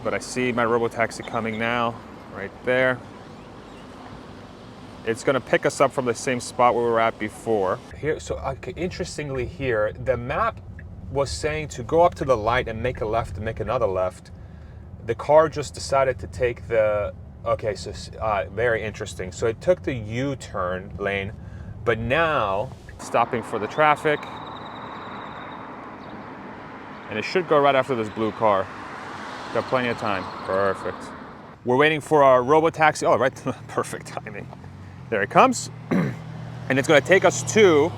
but I see my Robotaxi coming now, right there. It's gonna pick us up from the same spot where we were at before. Here, so okay, interestingly here, the map was saying to go up to the light and make a left and make another left. The car just decided to take the, okay, so very interesting. So it took the U-turn lane, but now stopping for the traffic. And it should go right after this blue car. Got plenty of time. Perfect. We're waiting for our Robotaxi. Oh, right, perfect timing. There it comes. And it's gonna take us to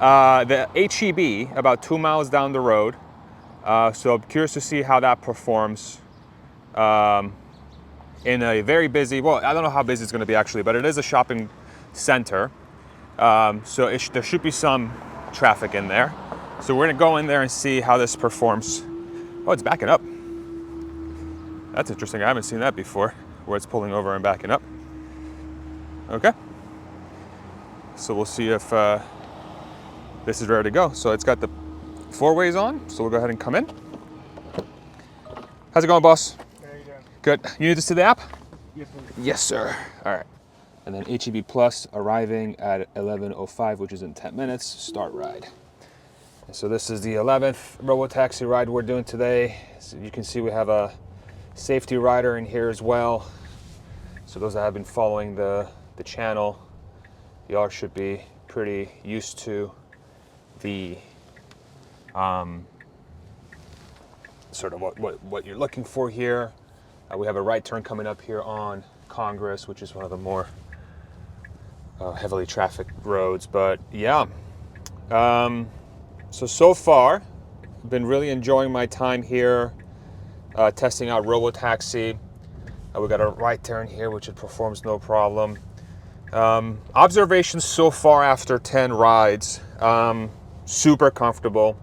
the HEB, about 2 miles down the road. So I'm curious to see how that performs in a very busy, well, I don't know how busy it's gonna be actually, but it is a shopping center. So there should be some traffic in there. So we're gonna go in there and see how this performs. Oh, it's backing up. That's interesting, I haven't seen that before, where it's pulling over and backing up. Okay. So we'll see if this is ready to go. So it's got the 4 ways on, so we'll go ahead and come in. How's it going, boss? How you doing? Good. You need this to the app? Yes, please. Yes, sir. All right. And then HEB Plus arriving at 11:05, which is in 10 minutes. Start ride. And so this is the 11th Robotaxi ride we're doing today. So you can see we have a safety rider in here as well. So those that have been following the channel, y'all should be pretty used to the sort of what you're looking for here. We have a right turn coming up here on Congress, which is one of the more heavily trafficked roads. But yeah, so far, been really enjoying my time here, testing out Robotaxi. We got a right turn here, which it performs no problem. Observations so far after 10 rides, super comfortable,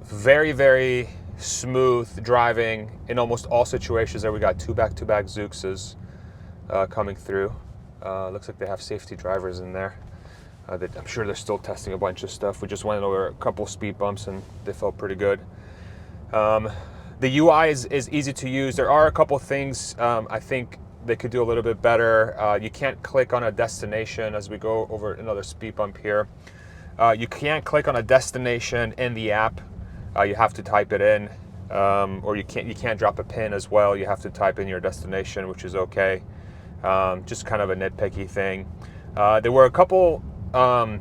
very, very smooth driving in almost all situations. There we got 2 back-to-back Zooxes coming through. Looks like they have safety drivers in there. I'm sure they're still testing a bunch of stuff. We just went over a couple speed bumps and they felt pretty good. The UI is easy to use. There are a couple things I think they could do a little bit better. You can't click on a destination as we go over another speed bump here. You can't click on a destination in the app. You have to type it in, or you can't drop a pin as well. You have to type in your destination, which is okay. Just kind of a nitpicky thing. There were a couple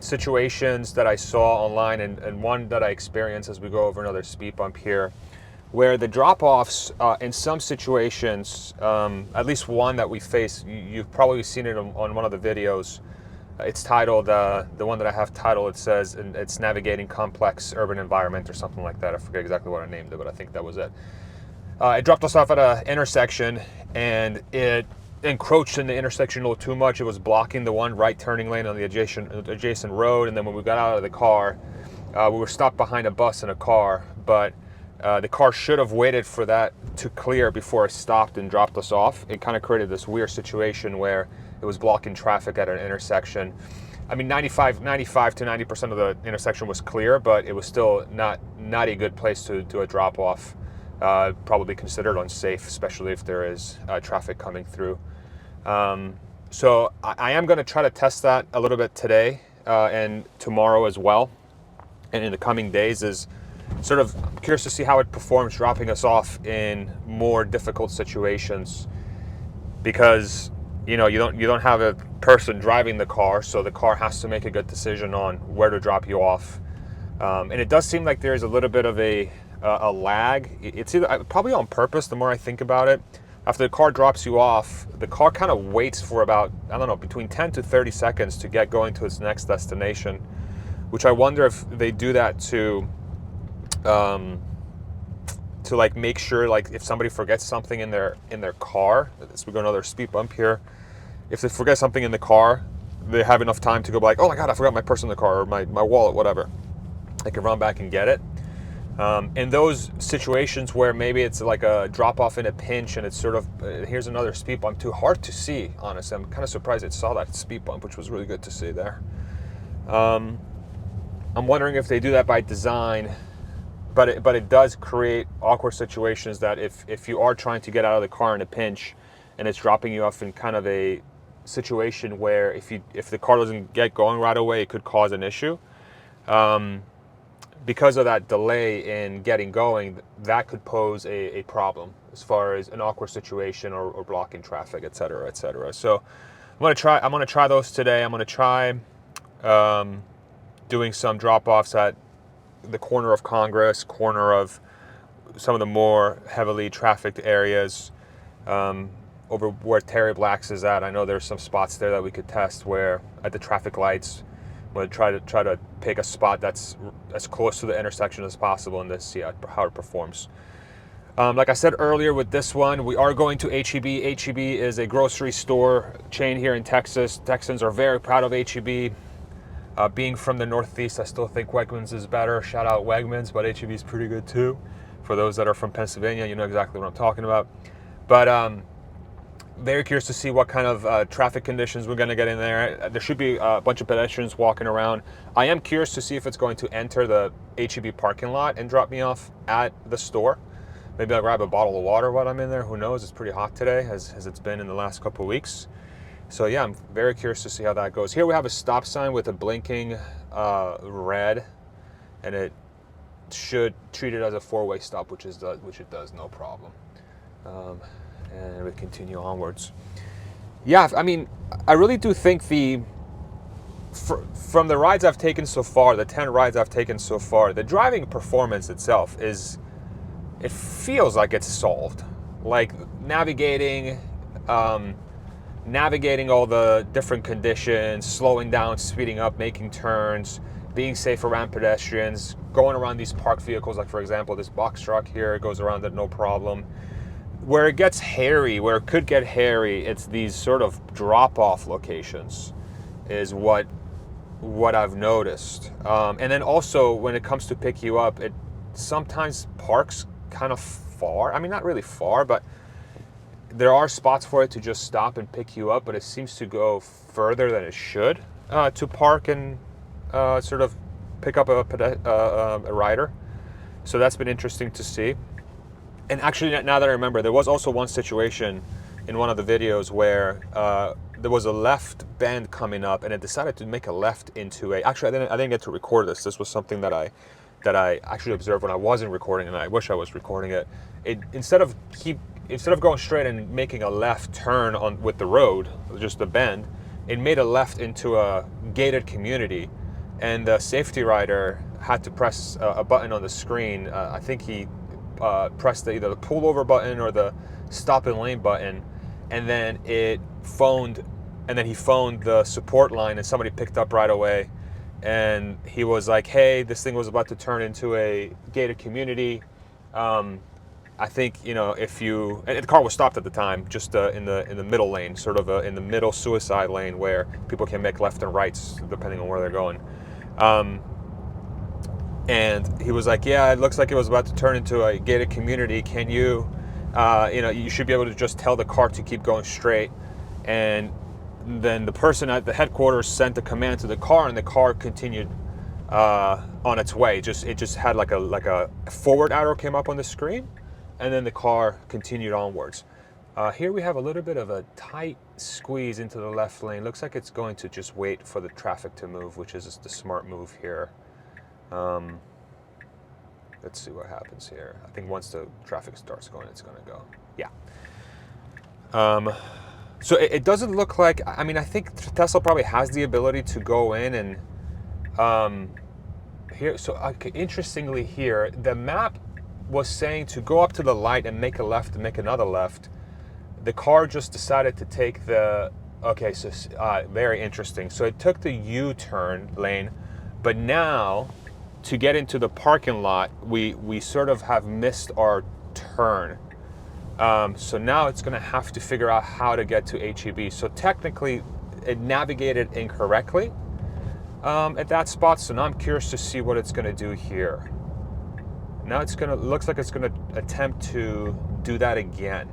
situations that I saw online, and one that I experienced as we go over another speed bump here, where the drop-offs in some situations, at least one that we face, you've probably seen it on one of the videos. It's titled, the one that I have titled, it says, and it's navigating complex urban environment or something like that. I forget exactly what I named it, but I think that was it. It dropped us off at an intersection, and it encroached in the intersection a little too much. It was blocking the one right turning lane on the adjacent road, and then when we got out of the car, we were stopped behind a bus and a car, but the car should have waited for that to clear before it stopped and dropped us off. It kind of created this weird situation where it was blocking traffic at an intersection. I mean, 95 to 90% of the intersection was clear, but it was still not a good place to do a drop-off. Probably considered unsafe, especially if there is traffic coming through. So I am going to try to test that a little bit today and tomorrow as well, and in the coming days. Is sort of curious to see how it performs dropping us off in more difficult situations, because you don't have a person driving the car, so the car has to make a good decision on where to drop you off. And it does seem like there's a little bit of a lag. It's either probably on purpose. The more I think about it, after the car drops you off, the car kind of waits for about, I don't know, between 10 to 30 seconds to get going to its next destination, which I wonder if they do that to like make sure, like if somebody forgets something in their car, as we go another speed bump here, if they forget something in the car, they have enough time to go like, oh my God, I forgot my purse in the car, or my wallet, whatever. I can run back and get it. In those situations where maybe it's like a drop off in a pinch and it's sort of, here's another speed bump, too hard to see, honestly. I'm kind of surprised it saw that speed bump, which was really good to see there. I'm wondering if they do that by design, but it does create awkward situations that if you are trying to get out of the car in a pinch, and it's dropping you off in kind of a situation where if the car doesn't get going right away, it could cause an issue. Because of that delay in getting going, that could pose a problem as far as an awkward situation or blocking traffic, et cetera, et cetera. So I'm gonna try those today. I'm gonna try doing some drop-offs at the corner of Congress, corner of some of the more heavily trafficked areas, over where Terry Black's is at. I know there's some spots there that we could test where at the traffic lights, we'll try to pick a spot that's as close to the intersection as possible and then see how it performs. Like I said earlier with this one, we are going to H-E-B. H-E-B is a grocery store chain here in Texas. Texans are very proud of H-E-B. Being from the Northeast, I still think Wegmans is better. Shout out Wegmans, but H-E-B is pretty good too. For those that are from Pennsylvania, you know exactly what I'm talking about. But very curious to see what kind of traffic conditions we're going to get in there. There should be a bunch of pedestrians walking around. I am curious to see if it's going to enter the H-E-B parking lot and drop me off at the store. Maybe I'll grab a bottle of water while I'm in there. Who knows? It's pretty hot today, as it's been in the last couple of weeks. So yeah, I'm very curious to see how that goes. Here we have a stop sign with a blinking red, and it should treat it as a four-way stop, which it does, no problem. And we continue onwards. Yeah, I mean, I really do think from the rides I've taken so far, the 10 rides I've taken so far, the driving performance itself it feels like it's solved. Like navigating all the different conditions, slowing down, speeding up, making turns, being safe around pedestrians, going around these parked vehicles, like for example, this box truck here, it goes around it no problem. Where it gets hairy, where it could get hairy, it's these sort of drop-off locations is what I've noticed. And then also when it comes to pick you up, it sometimes parks kind of far. I mean, not really far, but there are spots for it to just stop and pick you up, but it seems to go further than it should to park and sort of pick up a rider. So that's been interesting to see. And actually, now that I remember, there was also one situation in one of the videos where there was a left bend coming up, and it decided to make a left into a. Actually, I didn't get to record this. This was something that I actually observed when I wasn't recording, and I wish I was recording it. Instead of going straight and making a left turn with the road, just the bend, it made a left into a gated community, and the safety rider had to press a button on the screen. I think he pressed either the pullover button or the stop and lane button, and then he phoned the support line, and somebody picked up right away, and he was like, hey, this thing was about to turn into a gated community. I think, and the car was stopped at the time, just in the middle lane, sort of in the middle suicide lane where people can make left and rights depending on where they're going. And he was like, yeah, it looks like it was about to turn into a gated community. Can you, you should be able to just tell the car to keep going straight. And then the person at the headquarters sent a command to the car, and the car continued on its way. It just had like a forward arrow came up on the screen, and then the car continued onwards. Here we have a little bit of a tight squeeze into the left lane. Looks like it's going to just wait for the traffic to move, which is the smart move here. Let's see what happens here. I think once the traffic starts going, it's going to go. Yeah. So it doesn't look like, I mean, I think Tesla probably has the ability to go in and here. So interestingly here, the map was saying to go up to the light and make a left and make another left. The car just decided to take very interesting. So it took the U-turn lane, but now to get into the parking lot, we sort of have missed our turn. So now it's going to have to figure out how to get to H-E-B. So technically, it navigated incorrectly at that spot. So now I'm curious to see what it's going to do here. Now looks like it's going to attempt to do that again.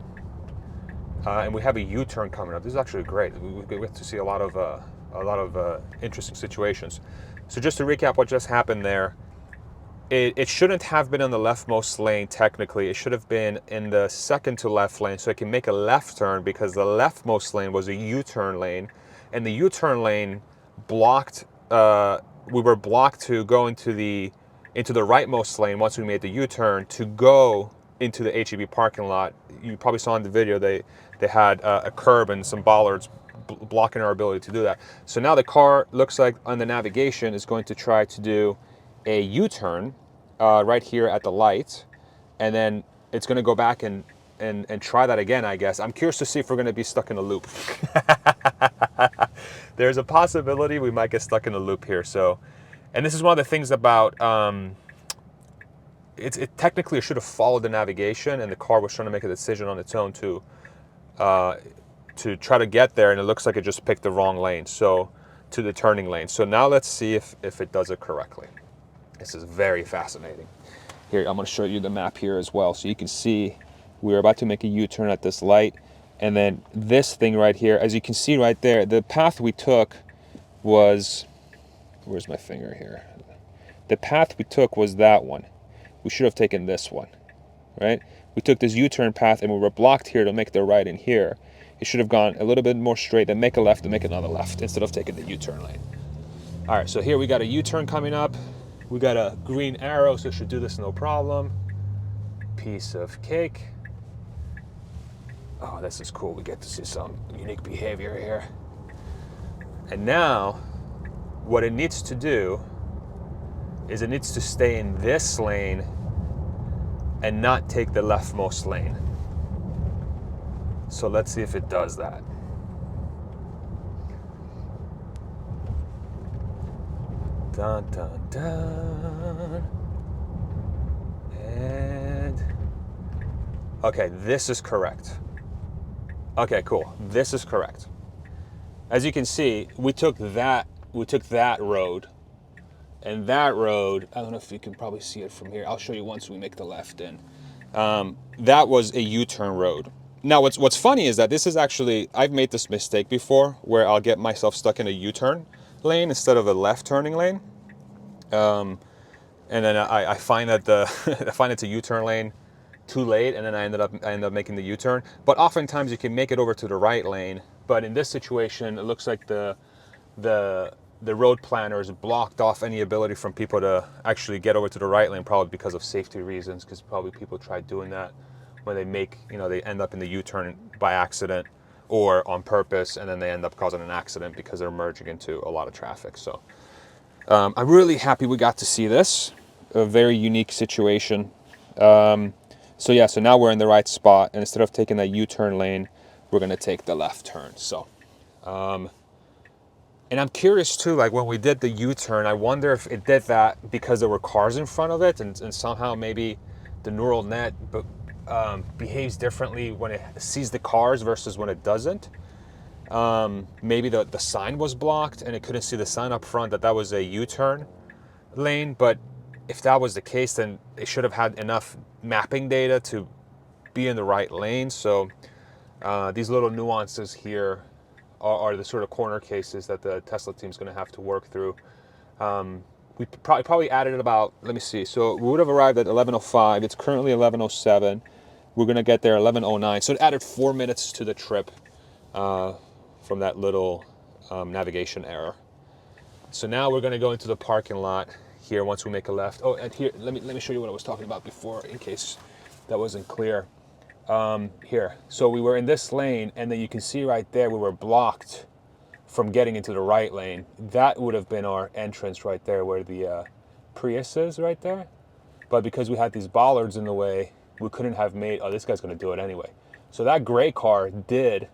And we have a U-turn coming up. This is actually great. We get to see a lot of interesting situations. So just to recap what just happened there, it shouldn't have been in the leftmost lane technically. It should have been in the second to left lane so it can make a left turn, because the leftmost lane was a U-turn lane, and the U-turn lane blocked, we were blocked to go into the rightmost lane once we made the U-turn to go into the HEB parking lot. You probably saw in the video they had a curb and some bollards blocking our ability to do that. So now the car looks like on the navigation is going to try to do a U-turn right here at the light, and then it's going to go back and try that again, I guess. I'm curious to see if we're going to be stuck in a loop. There's a possibility we might get stuck in a loop here. So, and this is one of the things about it technically should have followed the navigation, and the car was trying to make a decision on its own to try to get there, and it looks like it just picked the wrong lane, so to the turning lane. So now let's see if it does it correctly. This is very fascinating. Here, I'm going to show you the map here as well, so you can see we're about to make a U-turn at this light, and then this thing right here, as you can see right there, the path we took was, where's my finger here? The path we took was that one. We should have taken this one, right? We took this U-turn path and we were blocked here to make the right in here. It should have gone a little bit more straight, then make a left and make another left instead of taking the U-turn lane. All right, so here we got a U-turn coming up. We got a green arrow, so it should do this no problem. Piece of cake. Oh, this is cool. We get to see some unique behavior here. And now, what it needs to do is it needs to stay in this lane and not take the leftmost lane. So let's see if it does that. Dun, dun, dun. And okay, this is correct. Okay, cool. This is correct. As you can see, we took that road, and that road, I don't know if you can probably see it from here. I'll show you once we make the left in. That was a U-turn road. Now, what's funny is that this is actually, I've made this mistake before where I'll get myself stuck in a U-turn lane instead of a left turning lane. And then I find that I find it's a U-turn lane too late, and then I end up making the U-turn. But oftentimes you can make it over to the right lane. But in this situation, it looks like the road planners blocked off any ability from people to actually get over to the right lane, probably because of safety reasons, because probably people try doing that when they make, they end up in the U-turn by accident or on purpose, and then they end up causing an accident because they're merging into a lot of traffic. So I'm really happy we got to see this, a very unique situation. So yeah, so now we're in the right spot, and instead of taking that U-turn lane, we're gonna take the left turn. So, and I'm curious too, like when we did the U-turn, I wonder if it did that because there were cars in front of it, and somehow maybe the neural net behaves differently when it sees the cars versus when it doesn't. Maybe the sign was blocked and it couldn't see the sign up front that was a U-turn lane, but if that was the case, then it should have had enough mapping data to be in the right lane. So these little nuances here are the sort of corner cases that the Tesla team is going to have to work through. We probably added about, let me see, so we would have arrived at 11:05. It's currently 11:07. We're going to get there 11:09. So it added 4 minutes to the trip from that little navigation error. So now we're going to go into the parking lot here once we make a left. Oh, and here, let me show you what I was talking about before in case that wasn't clear. Here, so we were in this lane, and then you can see right there we were blocked from getting into the right lane. That would have been our entrance right there where the Prius is right there. But because we had these bollards in the way, we couldn't have made, oh, this guy's going to do it anyway. So that gray car did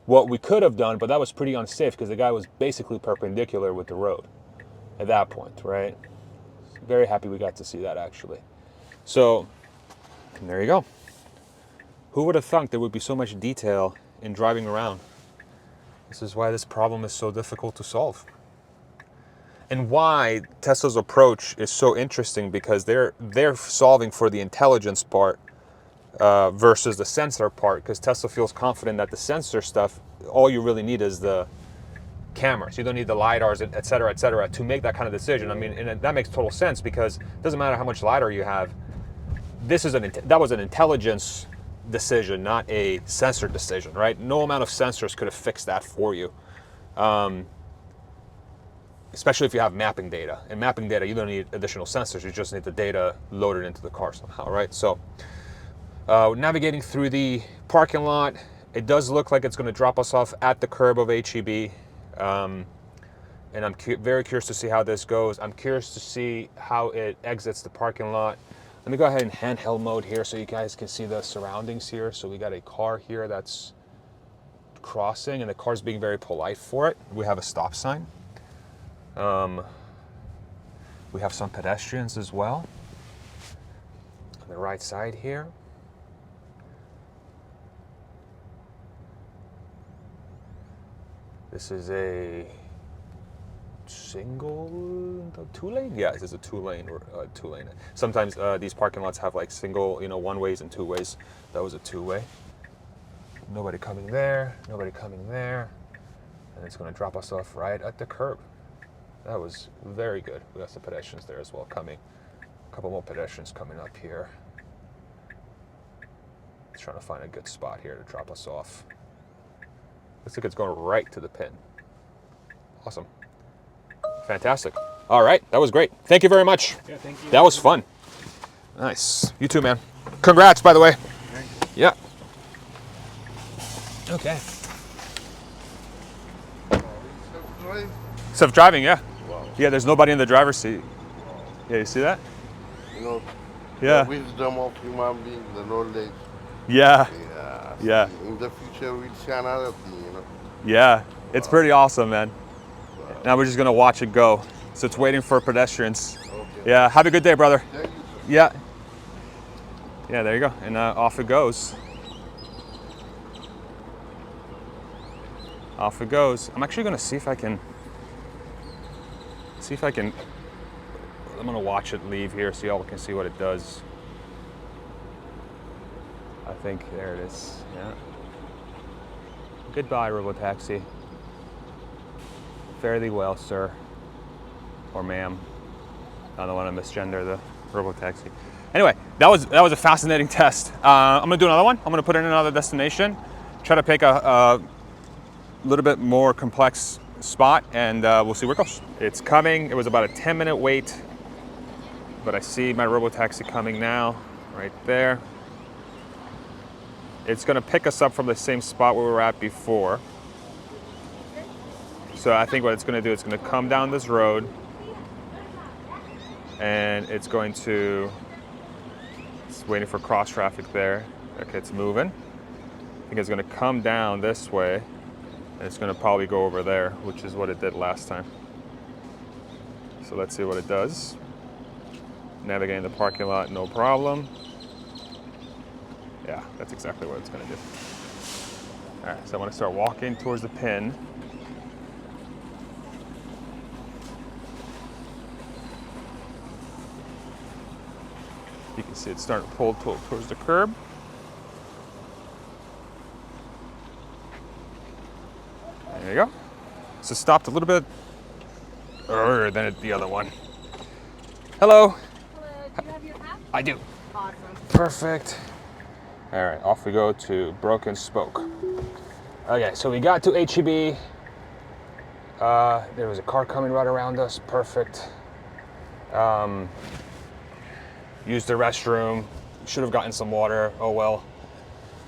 what we could have done, but that was pretty unsafe because the guy was basically perpendicular with the road at that point, right? Very happy we got to see that actually. So there you go. Who would have thought there would be so much detail in driving around? This is why this problem is so difficult to solve. And why Tesla's approach is so interesting, because they're solving for the intelligence part versus the sensor part, because Tesla feels confident that the sensor stuff, all you really need is the cameras. You don't need the LiDARs, et cetera, to make that kind of decision. I mean, and that makes total sense because it doesn't matter how much LiDAR you have. That was an intelligence decision, not a sensor decision, right? No amount of sensors could have fixed that for you. Especially if you have mapping data. And mapping data, you don't need additional sensors. You just need the data loaded into the car somehow, right? So navigating through the parking lot, it does look like it's going to drop us off at the curb of HEB. And I'm very curious to see how this goes. I'm curious to see how it exits the parking lot. Let me go ahead and handheld mode here so you guys can see the surroundings here. So we got a car here that's crossing, and the car's being very polite for it. We have a stop sign. We have some pedestrians as well on the right side here. This is a two-lane? Yeah, this is a two-lane. Sometimes these parking lots have like single, one ways and two ways. That was a two-way. Nobody coming there, nobody coming there. And it's going to drop us off right at the curb. That was very good. We got some pedestrians there as well coming. A couple more pedestrians coming up here. Just trying to find a good spot here to drop us off. Looks like it's going right to the pin. Awesome. Fantastic. All right, that was great. Thank you very much. Yeah, thank you. That was fun. Nice. You too, man. Congrats, by the way. Thank you. Yeah. Okay. Self-driving, yeah. Wow. Yeah, there's nobody in the driver's seat. Yeah, you see that? Yeah. The wisdom of human beings, the knowledge. Yeah. Yeah. Yeah. In the future, we'll see another thing. Yeah. It's pretty awesome, man. Now we're just gonna watch it go. So it's waiting for pedestrians. Okay. Yeah. Have a good day, brother. Thank you, sir. Yeah. Yeah, there you go. And off it goes. Off it goes. I'm actually gonna see if I can. I'm gonna watch it leave here so y'all can see what it does. I think there it is. Yeah. Goodbye, Robotaxi. Fare thee well, sir. Or ma'am. I don't want to misgender the Robotaxi. Anyway, that was a fascinating test. I'm gonna do another one. I'm gonna put it in another destination. Try to pick a little bit more complex spot, and we'll see where it goes. It's coming. It was about a 10-minute wait, but I see my Robotaxi coming now, right there. It's gonna pick us up from the same spot where we were at before. So I think what it's gonna do, it's gonna come down this road, and it's waiting for cross traffic there. Okay, it's moving. I think it's gonna come down this way, and it's gonna probably go over there, which is what it did last time. So let's see what it does. Navigating the parking lot, no problem. Yeah, that's exactly what it's gonna do. All right, so I wanna start walking towards the pin. You can see it's starting to pull towards the curb. There you go. So it stopped a little bit earlier than the other one. Hello. Hello, do you have your app? I do. Awesome. Perfect. All right, off we go to Broken Spoke. Okay, so we got to HEB. There was a car coming right around us. Perfect. Used the restroom. Should have gotten some water. Oh well.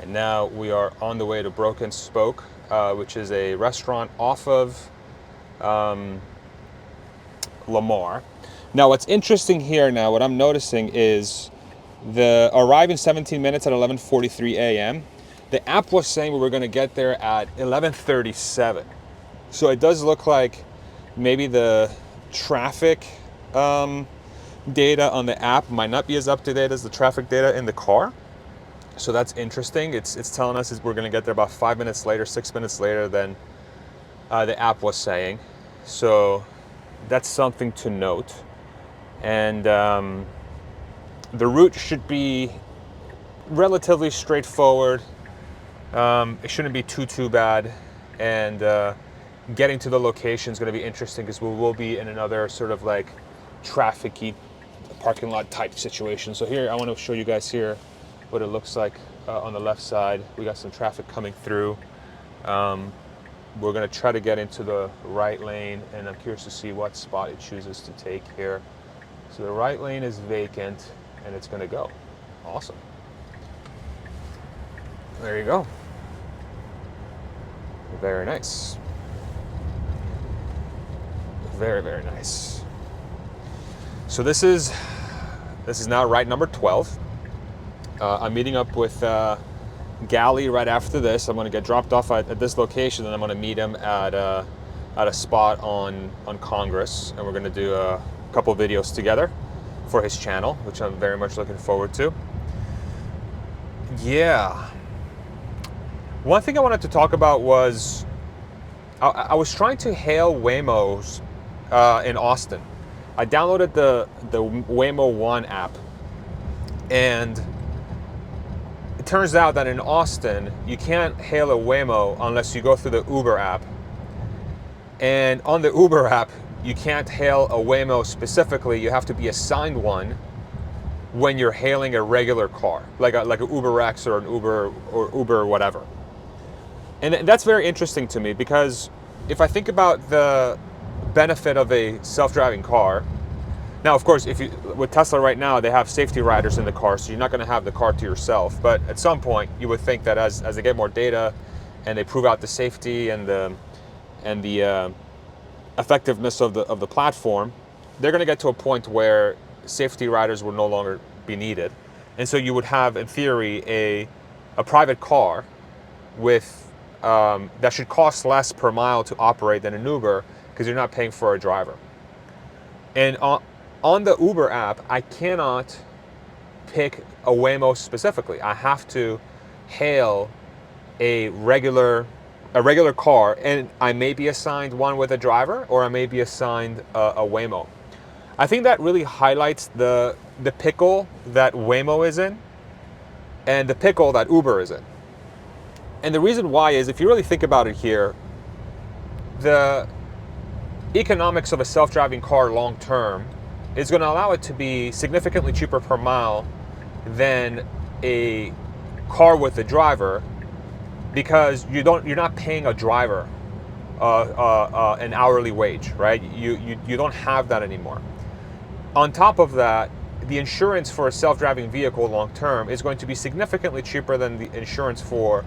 And now we are on the way to Broken Spoke, which is a restaurant off of Lamar. Now, what's interesting here now, what I'm noticing is arrive in 17 minutes at 11:43 a.m. The app was saying we were going to get there at 11:37. So it does look like maybe the traffic data on the app might not be as up to date as the traffic data in the car. So that's interesting. It's telling us we're going to get there about 5 minutes later, 6 minutes later than the app was saying. So that's something to note. And the route should be relatively straightforward. It shouldn't be too bad. And getting to the location is going to be interesting because we will be in another sort of like traffic-y parking lot type situation. So here, I want to show you guys here what it looks like on the left side. We got some traffic coming through. We're going to try to get into the right lane, and I'm curious to see what spot it chooses to take here. So the right lane is vacant, and it's going to go. Awesome. There you go. Very nice. Very, very nice. So this is now ride number 12. I'm meeting up with Gally right after this. I'm going to get dropped off at this location, and I'm going to meet him at a spot on Congress, and we're going to do a couple videos together for his channel, which I'm very much looking forward to. Yeah. One thing I wanted to talk about was I was trying to hail Waymos in Austin. I downloaded the Waymo One app, and it turns out that in Austin, you can't hail a Waymo unless you go through the Uber app. And on the Uber app, you can't hail a Waymo specifically. You have to be assigned one when you're hailing a regular car, like a UberX or an Uber or Uber whatever. And that's very interesting to me, because if I think about the benefit of a self-driving car, now of course, with Tesla right now, they have safety riders in the car, so you're not going to have the car to yourself. But at some point, you would think that as they get more data and they prove out the safety and the effectiveness of the platform, they're going to get to a point where safety riders will no longer be needed, and so you would have, in theory, a private car with that should cost less per mile to operate than an Uber, because you're not paying for a driver. And on the Uber app, I cannot pick a Waymo specifically. I have to hail a regular car, and I may be assigned one with a driver, or I may be assigned a Waymo. I think that really highlights the pickle that Waymo is in and the pickle that Uber is in. And the reason why is, if you really think about it here, the economics of a self-driving car long term is going to allow it to be significantly cheaper per mile than a car with a driver, because you're not paying a driver an hourly wage, right? You don't have that anymore. On top of that, the insurance for a self-driving vehicle long term is going to be significantly cheaper than the insurance for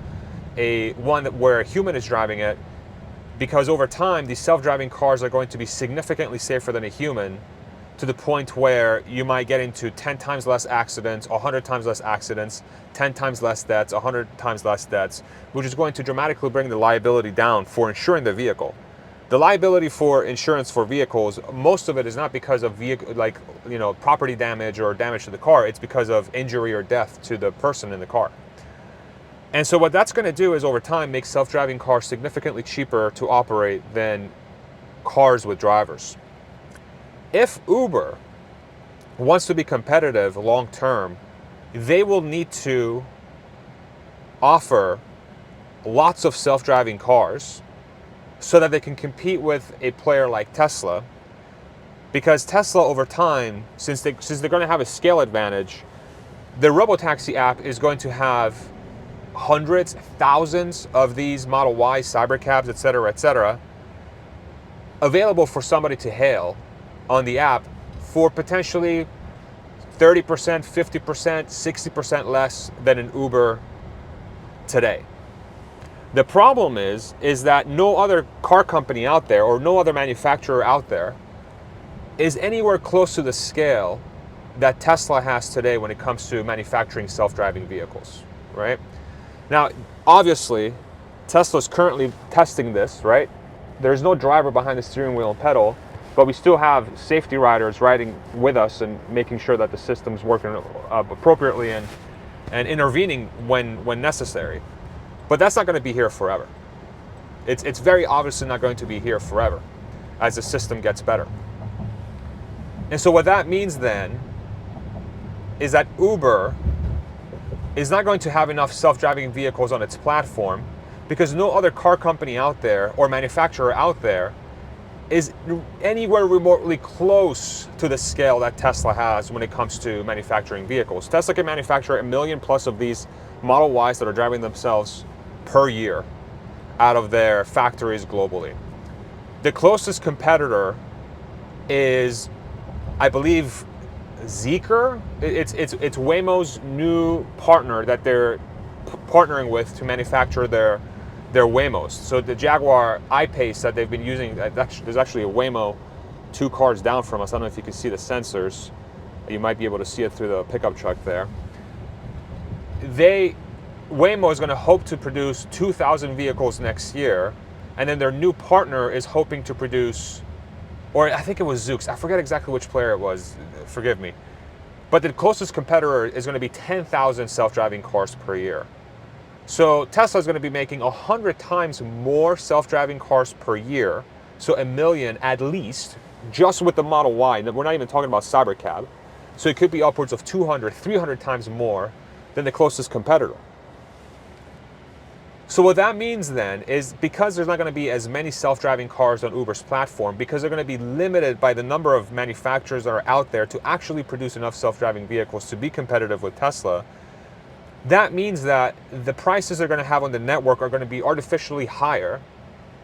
one where a human is driving it, because over time these self-driving cars are going to be significantly safer than a human, to the point where you might get into 10 times less accidents, 100 times less accidents, 10 times less deaths, 100 times less deaths, which is going to dramatically bring the liability down for insuring the vehicle. The liability for insurance for vehicles, most of it is not because of property damage or damage to the car. It's because of injury or death to the person in the car. And so what that's going to do is, over time, make self-driving cars significantly cheaper to operate than cars with drivers. If Uber wants to be competitive long term, they will need to offer lots of self-driving cars so that they can compete with a player like Tesla. Because Tesla, over time, since they're going to have a scale advantage, the Robotaxi app is going to have hundreds, thousands of these Model Y, Cybercabs, etc., available for somebody to hail on the app for potentially 30%, 50%, 60% less than an Uber today. The problem is that no other car company out there, or no other manufacturer out there, is anywhere close to the scale that Tesla has today when it comes to manufacturing self-driving vehicles, right? Now, obviously, Tesla's currently testing this, right? There's no driver behind the steering wheel and pedal, but we still have safety riders riding with us and making sure that the system's working appropriately and intervening when necessary. But that's not going to be here forever. It's very obviously not going to be here forever as the system gets better. And so what that means then is that Uber is not going to have enough self-driving vehicles on its platform because no other car company out there or manufacturer out there is anywhere remotely close to the scale that Tesla has when it comes to manufacturing vehicles. Tesla can manufacture 1 million plus of these Model Ys that are driving themselves per year out of their factories globally. The closest competitor is, I believe, Zeekr. It's Waymo's new partner that they're partnering with to manufacture their Waymos. So the Jaguar I-Pace that they've been using, there's actually a Waymo 2 cars down from us. I don't know if you can see the sensors. You might be able to see it through the pickup truck there. Waymo is going to hope to produce 2,000 vehicles next year, and then their new partner is hoping to produce, or I think it was Zoox. I forget exactly which player it was. Forgive me. But the closest competitor is going to be 10,000 self-driving cars per year. So Tesla is going to be making 100 times more self-driving cars per year, so 1 million at least, just with the Model Y. We're not even talking about Cybercab. So it could be upwards of 200, 300 times more than the closest competitor. So what that means then is, because there's not going to be as many self-driving cars on Uber's platform, because they're going to be limited by the number of manufacturers that are out there to actually produce enough self-driving vehicles to be competitive with Tesla, that means that the prices they're going to have on the network are going to be artificially higher,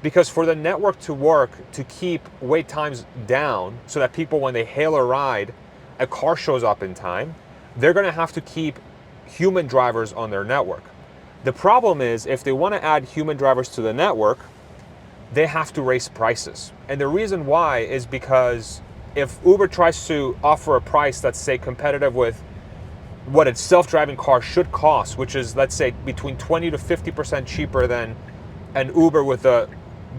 because for the network to work, to keep wait times down so that people, when they hail a ride, a car shows up in time, they're going to have to keep human drivers on their network. The problem is, if they want to add human drivers to the network, they have to raise prices. And the reason why is because if Uber tries to offer a price that's, say, competitive with what a self-driving car should cost, which is, let's say, between 20 to 50% cheaper than an Uber with a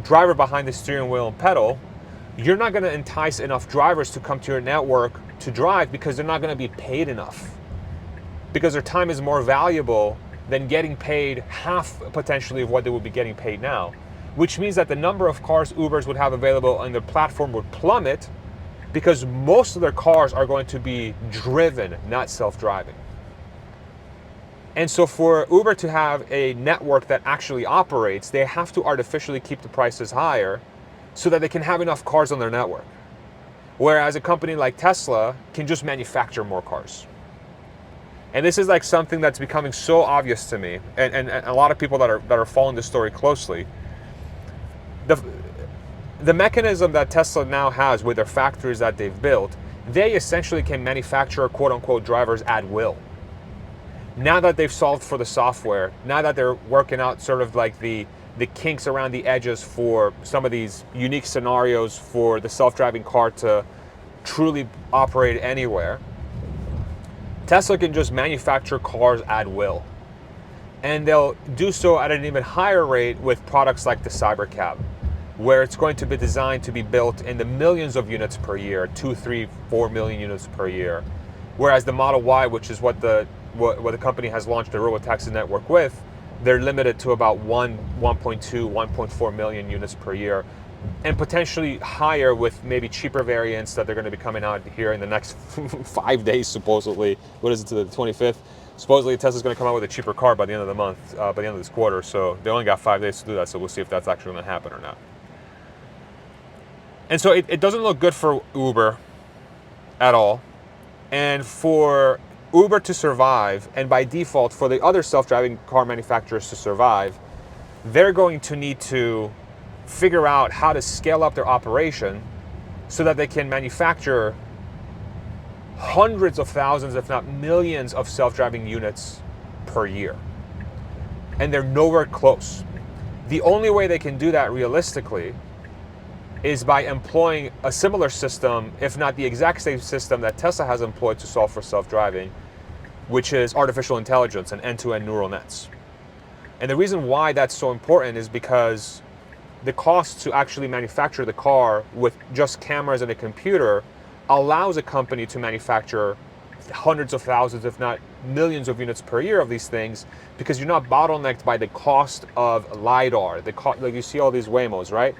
driver behind the steering wheel and pedal, you're not going to entice enough drivers to come to your network to drive, because they're not going to be paid enough, because their time is more valuable than getting paid half potentially of what they would be getting paid now, which means that the number of cars Ubers would have available on their platform would plummet, because most of their cars are going to be driven, not self-driving. And so for Uber to have a network that actually operates, they have to artificially keep the prices higher so that they can have enough cars on their network. Whereas a company like Tesla can just manufacture more cars. And this is like something that's becoming so obvious to me, and a lot of people that are following this story closely. The mechanism that Tesla now has with their factories that they've built, they essentially can manufacture quote-unquote drivers at will. Now that they've solved for the software, now that they're working out sort of like the kinks around the edges for some of these unique scenarios for the self-driving car to truly operate anywhere, Tesla can just manufacture cars at will. And they'll do so at an even higher rate with products like the Cybercab, where it's going to be designed to be built in the millions of units per year, 2, 3, 4 million units per year. Whereas the Model Y, which is what the company has launched the Robotaxi network with, they're limited to about 1.2, 1.4 million units per year, and potentially higher with maybe cheaper variants that they're going to be coming out here in the next 5 days, supposedly. What is it, to the 25th? Supposedly Tesla's going to come out with a cheaper car by the end of the month, by the end of this quarter, so they only got 5 days to do that, so we'll see if that's actually going to happen or not. And so it doesn't look good for Uber at all. And for Uber to survive, and by default for the other self-driving car manufacturers to survive, they're going to need to figure out how to scale up their operation so that they can manufacture hundreds of thousands, if not millions, of self-driving units per year. And they're nowhere close. The only way they can do that realistically is by employing a similar system, if not the exact same system that Tesla has employed to solve for self-driving, which is artificial intelligence and end-to-end neural nets. And the reason why that's so important is because the cost to actually manufacture the car with just cameras and a computer allows a company to manufacture hundreds of thousands, if not millions of units per year of these things, because you're not bottlenecked by the cost of LiDAR. Like you see all these Waymos, right?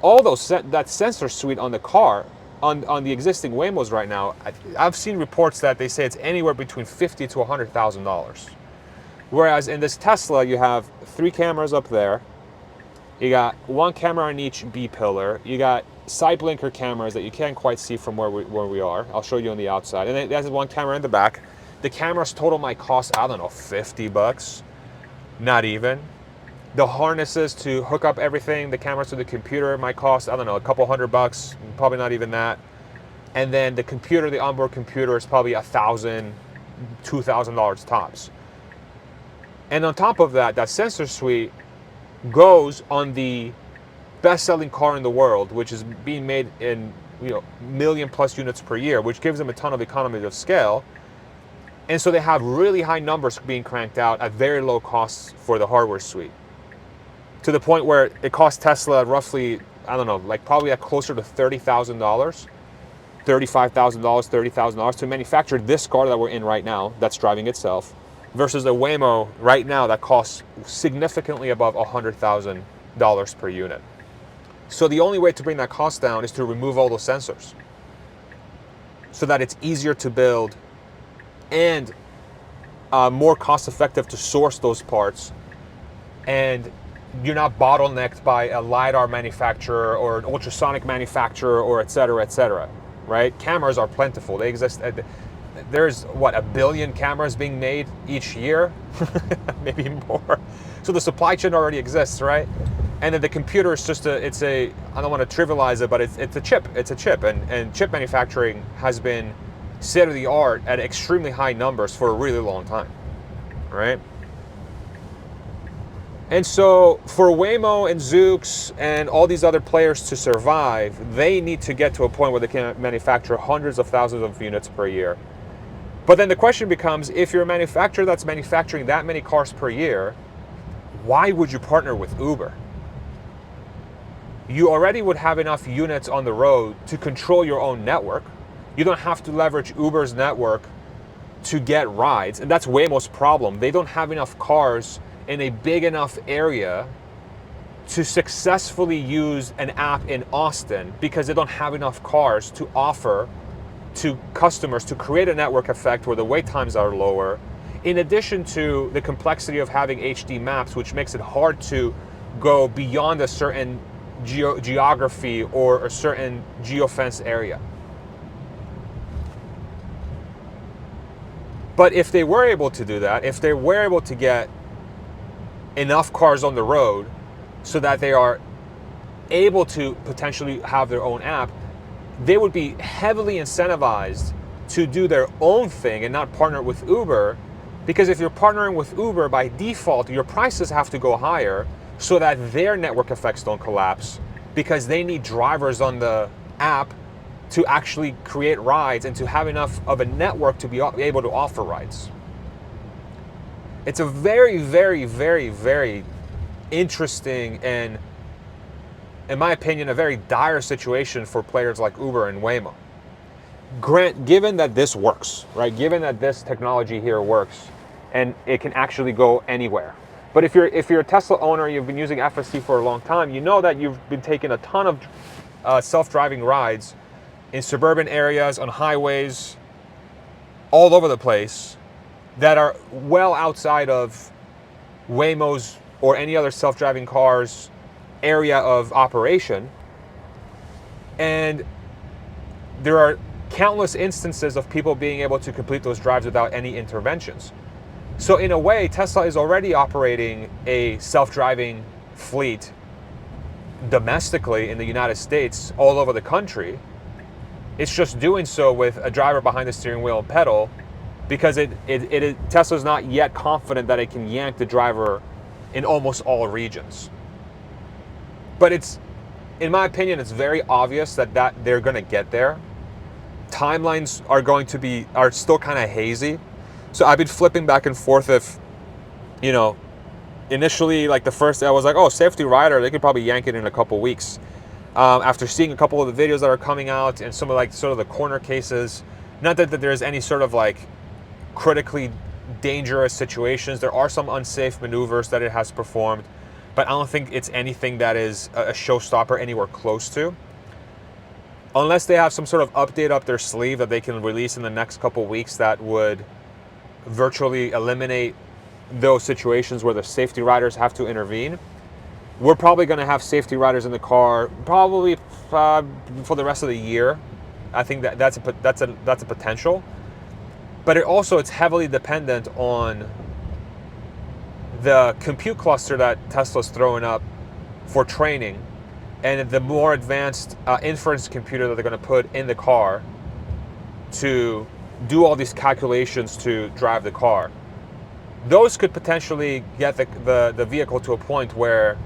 All those, that sensor suite on the car, on the existing Waymos right now, I've seen reports that they say it's anywhere between $50,000 to $100,000. Whereas in this Tesla, you have 3 cameras up there. You got 1 camera on each B pillar. You got side blinker cameras that you can't quite see from where we are. I'll show you on the outside. And then there's 1 camera in the back. The cameras total might cost, I don't know, $50. Not even. The harnesses to hook up everything, the cameras to the computer might cost, I don't know, a couple $100, probably not even that. And then the computer, the onboard computer, is probably $1,000, $2,000 tops. And on top of that, that sensor suite goes on the best-selling car in the world, which is being made in million-plus units per year, which gives them a ton of economies of scale. And so they have really high numbers being cranked out at very low costs for the hardware suite, to the point where it costs Tesla roughly, I don't know, like probably at closer to $30,000, $35,000, $30,000 to manufacture this car that we're in right now that's driving itself, versus a Waymo right now that costs significantly above $100,000 per unit. So the only way to bring that cost down is to remove all those sensors so that it's easier to build and more cost effective to source those parts, and you're not bottlenecked by a LiDAR manufacturer or an ultrasonic manufacturer or et cetera, right? Cameras are plentiful. They exist. There's what, 1 billion cameras being made each year, maybe more. So the supply chain already exists, right? And then the computer is just I don't want to trivialize it, but it's a chip. It's a chip, and chip manufacturing has been state of the art at extremely high numbers for a really long time, right? And so for Waymo and Zoox and all these other players to survive, they need to get to a point where they can manufacture hundreds of thousands of units per year. But then the question becomes, if you're a manufacturer that's manufacturing that many cars per year, why would you partner with Uber? You already would have enough units on the road to control your own network. You don't have to leverage Uber's network to get rides. And that's Waymo's problem. They don't have enough cars in a big enough area to successfully use an app in Austin because they don't have enough cars to offer to customers to create a network effect where the wait times are lower, in addition to the complexity of having HD maps, which makes it hard to go beyond a certain geography or a certain geofence area. But if they were able to do that, if they were able to get enough cars on the road so that they are able to potentially have their own app, they would be heavily incentivized to do their own thing and not partner with Uber, because if you're partnering with Uber, by default, your prices have to go higher so that their network effects don't collapse, because they need drivers on the app to actually create rides and to have enough of a network to be able to offer rides. It's a very, very, very, very interesting and, in my opinion, a very dire situation for players like Uber and Waymo. Given that this works, right? Given that this technology here works and it can actually go anywhere. But if you're a Tesla owner, you've been using FSD for a long time, you know that you've been taking a ton of self-driving rides in suburban areas, on highways, all over the place, that are well outside of Waymo's or any other self-driving car's area of operation. And there are countless instances of people being able to complete those drives without any interventions. So in a way, Tesla is already operating a self-driving fleet domestically in the United States, all over the country. It's just doing so with a driver behind the steering wheel and pedal, because Tesla's not yet confident that it can yank the driver in almost all regions. But in my opinion, it's very obvious that they're going to get there. Timelines are still kind of hazy. So I've been flipping back and forth if, initially, like the first day I was like, oh, safety rider, they could probably yank it in a couple weeks. After seeing a couple of the videos that are coming out and some of sort of the corner cases, not that there's any sort of critically dangerous situations. There are some unsafe maneuvers that it has performed, but I don't think it's anything that is a showstopper anywhere close to. Unless they have some sort of update up their sleeve that they can release in the next couple weeks that would virtually eliminate those situations where the safety riders have to intervene. We're probably going to have safety riders in the car probably for the rest of the year. I think that's a potential, but it's heavily dependent on the compute cluster that Tesla's throwing up for training, and the more advanced inference computer that they're going to put in the car to do all these calculations to drive the car. Those could potentially get the vehicle to a point where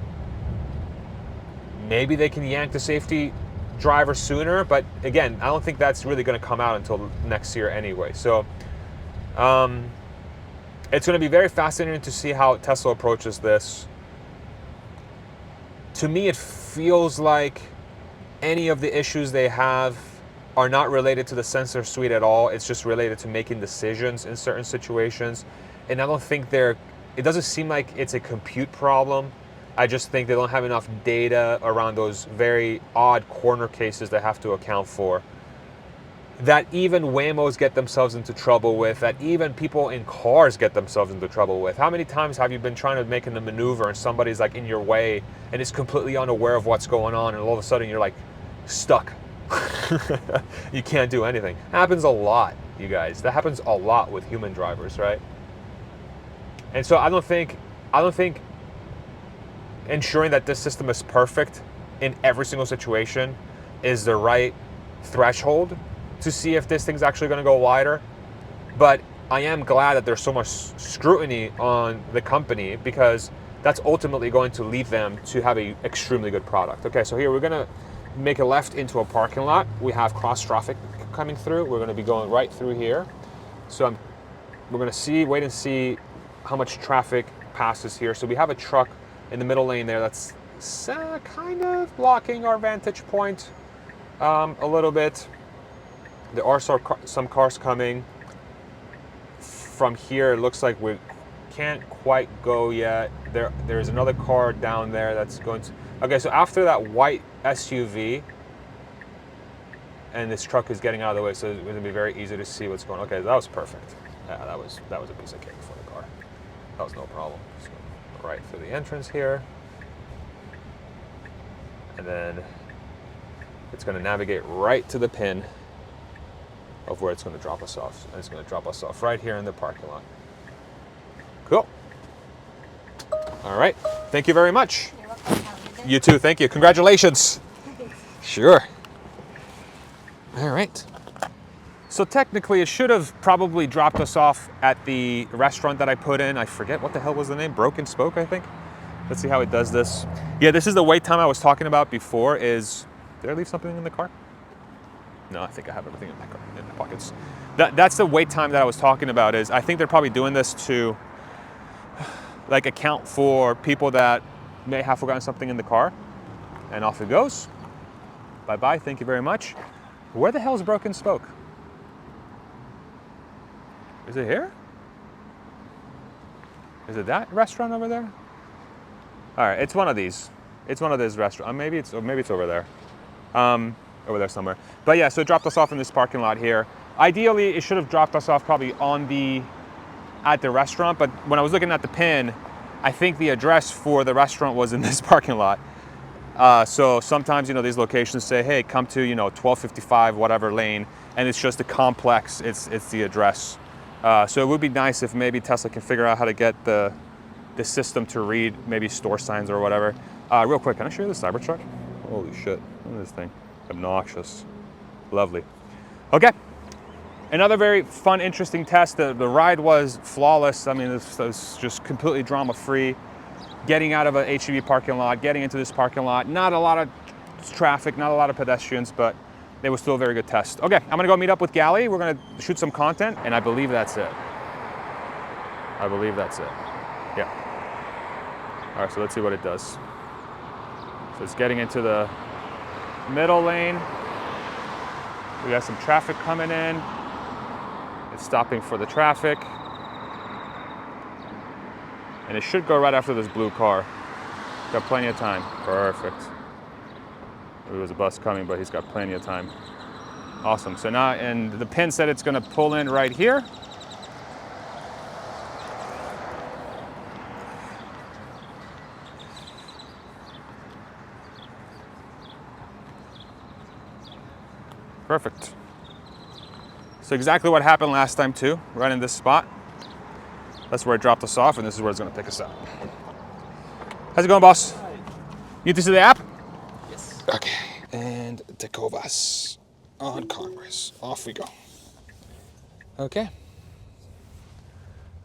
maybe they can yank the safety driver sooner, but again, I don't think that's really going to come out until next year anyway. So it's going to be very fascinating to see how Tesla approaches this. To me, it feels like any of the issues they have are not related to the sensor suite at all. It's just related to making decisions in certain situations. And I don't think it doesn't seem like it's a compute problem. I just think they don't have enough data around those very odd corner cases they have to account for, that even Waymos get themselves into trouble with, that even people in cars get themselves into trouble with. How many times have you been trying to make a maneuver and somebody's like in your way and is completely unaware of what's going on, and all of a sudden you're like stuck. You can't do anything. It happens a lot, you guys. That happens a lot with human drivers, right? And so I don't think ensuring that this system is perfect in every single situation is the right threshold to see if this thing's actually going to go wider. But I am glad that there's so much scrutiny on the company, because that's ultimately going to lead them to have an extremely good product. Okay, so here we're going to make a left into a parking lot. We have cross traffic coming through. We're going to be going right through here. So we're going to wait and see how much traffic passes here. So we have a truck in the middle lane there that's kind of blocking our vantage point a little bit. There are some cars coming from here. It looks like we can't quite go yet. There's another car down there that's going to... Okay, so after that white SUV, and this truck is getting out of the way, so it's going to be very easy to see what's going on. Okay, that was perfect. Yeah, that was a piece of cake for the car. That was no problem. Just go right through the entrance here. And then it's going to navigate right to the pin of where it's going to drop us off. And it's going to drop us off right here in the parking lot. Cool. All right. Thank you very much. You're welcome. Have a good day. You too. Thank you. Congratulations. Sure. All right. So technically, it should have probably dropped us off at the restaurant that I put in. I forget what the hell was the name. Broken Spoke, I think. Let's see how it does this. Yeah, this is the wait time I was talking about before. Did I leave something in the car? No, I think I have everything in my car, in my pockets. That's the wait time that I was talking about. I think they're probably doing this to like account for people that may have forgotten something in the car. And off it goes. Bye-bye, thank you very much. Where the hell is Broken Spoke? Is it here? Is it that restaurant over there? All right, it's one of these. It's one of these restaurants. Maybe it's over there. Over there somewhere. But yeah, so it dropped us off in this parking lot here. Ideally, it should have dropped us off probably at the restaurant, but when I was looking at the pin, I think the address for the restaurant was in this parking lot. So sometimes, these locations say, hey, come to, 1255, whatever lane, and it's just a complex, it's the address. So it would be nice if maybe Tesla can figure out how to get the system to read maybe store signs or whatever. Real quick, can I show you the Cybertruck? Holy shit, look at this thing. Obnoxious. Lovely. Okay. Another very fun, interesting test. The ride was flawless. I mean, it was just completely drama-free. Getting out of an HEB parking lot, getting into this parking lot. Not a lot of traffic, not a lot of pedestrians, but it was still a very good test. Okay, I'm gonna go meet up with Gally. We're gonna shoot some content, and I believe that's it. I believe that's it. Yeah. All right, so let's see what it does. So it's getting into the middle lane. We got some traffic coming in. It's stopping for the traffic. And it should go right after this blue car. Got plenty of time. Perfect. There was a bus coming, but he's got plenty of time. Awesome. So now, and the pin said it's going to pull in right here. Perfect. So exactly what happened last time too, right in this spot. That's where it dropped us off, and this is where it's gonna pick us up. How's it going, boss? Hi. You to see the app? Yes. Okay. And Tacovas on Congress. Off we go. Okay.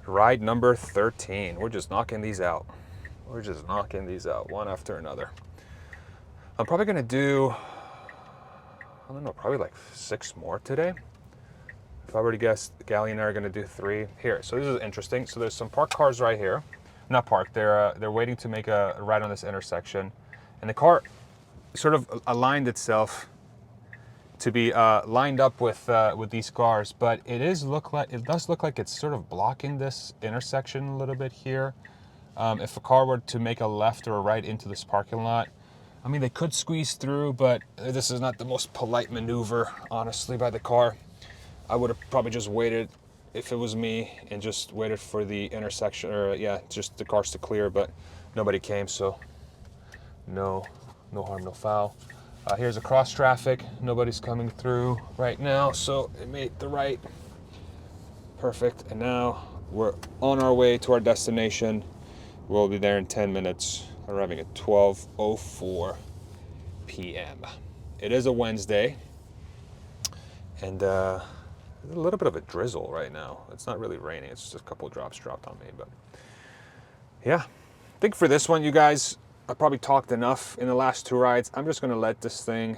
Ride number 13. We're just knocking these out. We're just knocking these out one after another. I'm probably gonna do, I don't know, probably like 6 more today. If I were to guess, Gally and I are gonna do 3 here. So this is interesting. So there's some parked cars right here. Not parked. They're waiting to make a right on this intersection, and the car sort of aligned itself to be lined up with these cars. But it does look like it's sort of blocking this intersection a little bit here. If a car were to make a left or a right into this parking lot, I mean, they could squeeze through, but this is not the most polite maneuver, honestly, by the car. I would have probably just waited, if it was me, and just waited for the intersection, or yeah, just the cars to clear, but nobody came, so no harm, no foul. Here's a cross traffic. Nobody's coming through right now, so it made the right. Perfect. And now we're on our way to our destination. We'll be there in 10 minutes, arriving at 12:04 p.m. It is a Wednesday, and there's a little bit of a drizzle right now. It's not really raining. It's just a couple of drops dropped on me, but yeah. I think for this one, you guys, I probably talked enough in the last 2 rides. I'm just gonna let this thing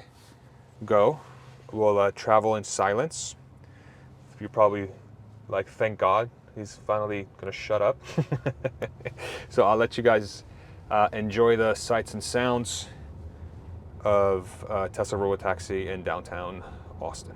go. We'll travel in silence. You're probably like, thank God he's finally gonna shut up. So I'll let you guys enjoy the sights and sounds of Tesla Robotaxi in downtown Austin.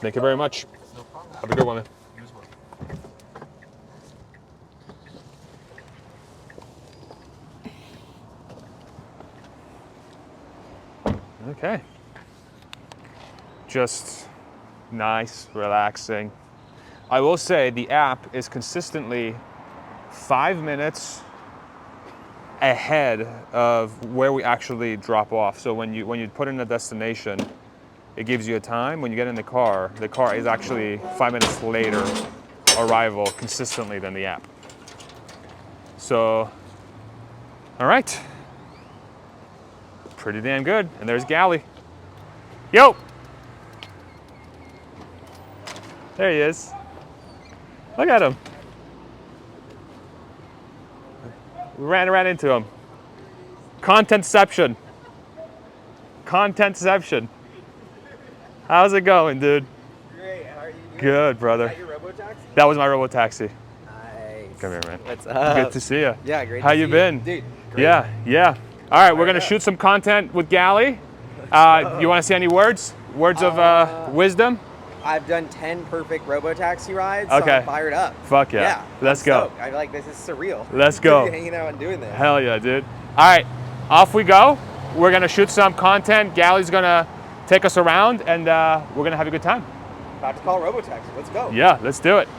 Thank you very much. No problem. Have a good one, man. You as well. Okay. Just nice, relaxing. I will say the app is consistently 5 minutes ahead of where we actually drop off. So when you put in a destination, it gives you a time. When you get in the car is actually 5 minutes later arrival consistently than the app. So, all right. Pretty damn good. And there's Gally. Yo! There he is. Look at him. We ran into him. Contentception. Contentception. How's it going, dude? Great, how are you doing? Good, brother. Is that your Robotaxi? That was my Robotaxi. Nice. Come here, man. What's up? Good to see you. Yeah, great How to you see been? Dude, great. Yeah. All right, we're gonna up. shoot some content with Gally. You want to say any words? Words of wisdom? I've done 10 perfect Robotaxi rides, Okay. so I'm fired up. Fuck yeah. Let's I'm go. stoked. I'm like, this is surreal. Let's To go. be hanging out and doing this. Hell yeah, dude. All right, off we go. We're gonna shoot some content. Gally's gonna take us around, and we're gonna have a good time. About to call Robotaxi. Let's go. Yeah, let's do it.